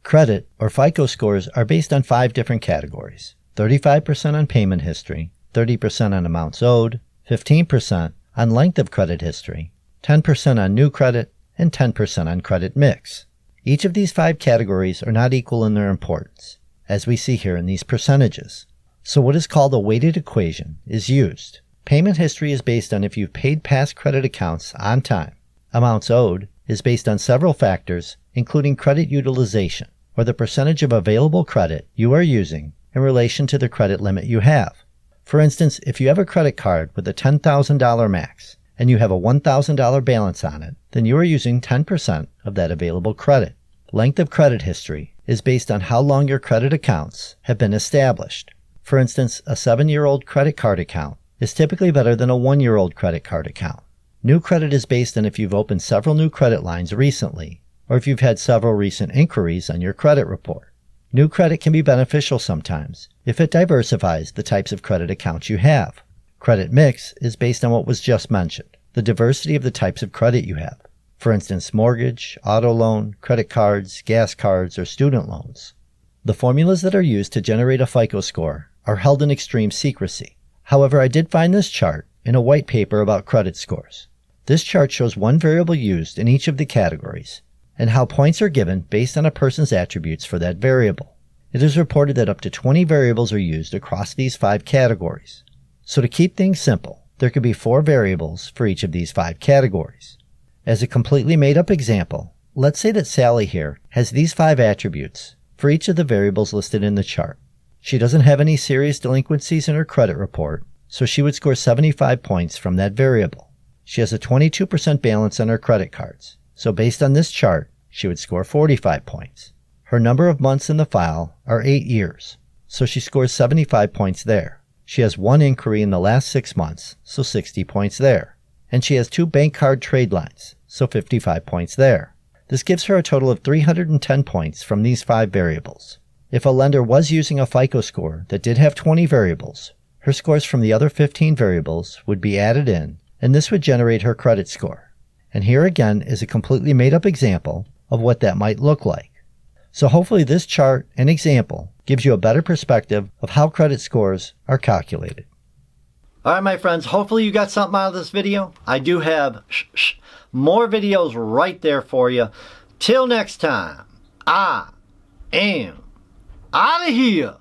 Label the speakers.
Speaker 1: Credit, or FICO scores, are based on 5 different categories: 35% on payment history, 30% on amounts owed, 15% on length of credit history, 10% on new credit, and 10% on credit mix. Each of these 5 categories are not equal in their importance, as we see here in these percentages. So what is called a weighted equation is used. Payment history is based on if you've paid past credit accounts on time. Amounts owed is based on several factors, including credit utilization, or the percentage of available credit you are using in relation to the credit limit you have. For instance, if you have a credit card with a $10,000 max and you have a $1,000 balance on it, then you are using 10% of that available credit. Length of credit history is based on how long your credit accounts have been established. For instance, a 7-year-old credit card account is typically better than a 1-year-old credit card account. New credit is based on if you've opened several new credit lines recently, or if you've had several recent inquiries on your credit report. New credit can be beneficial sometimes if it diversifies the types of credit accounts you have. Credit mix is based on what was just mentioned, the diversity of the types of credit you have. For instance, mortgage, auto loan, credit cards, gas cards, or student loans. The formulas that are used to generate a FICO score are held in extreme secrecy. However, I did find this chart in a white paper about credit scores. This chart shows one variable used in each of the categories, and how points are given based on a person's attributes for that variable. It is reported that up to 20 variables are used across these 5 categories. So to keep things simple, there could be 4 variables for each of these 5 categories. As a completely made-up example, let's say that Sally here has these 5 attributes for each of the variables listed in the chart. She doesn't have any serious delinquencies in her credit report, so she would score 75 points from that variable. She has a 22% balance on her credit cards, so based on this chart, she would score 45 points. Her number of months in the file are 8 years, so she scores 75 points there. She has 1 inquiry in the last 6 months, so 60 points there. And she has 2 bank card trade lines, so 55 points there. This gives her a total of 310 points from these 5 variables. If a lender was using a FICO score that did have 20 variables, her scores from the other 15 variables would be added in, and this would generate her credit score. And here again is a completely made-up example of what that might look like. So hopefully this chart and example gives you a better perspective of how credit scores are calculated. Alright my friends, hopefully you got something out of this video. I do have more videos right there for you. Till next time, I am out of here.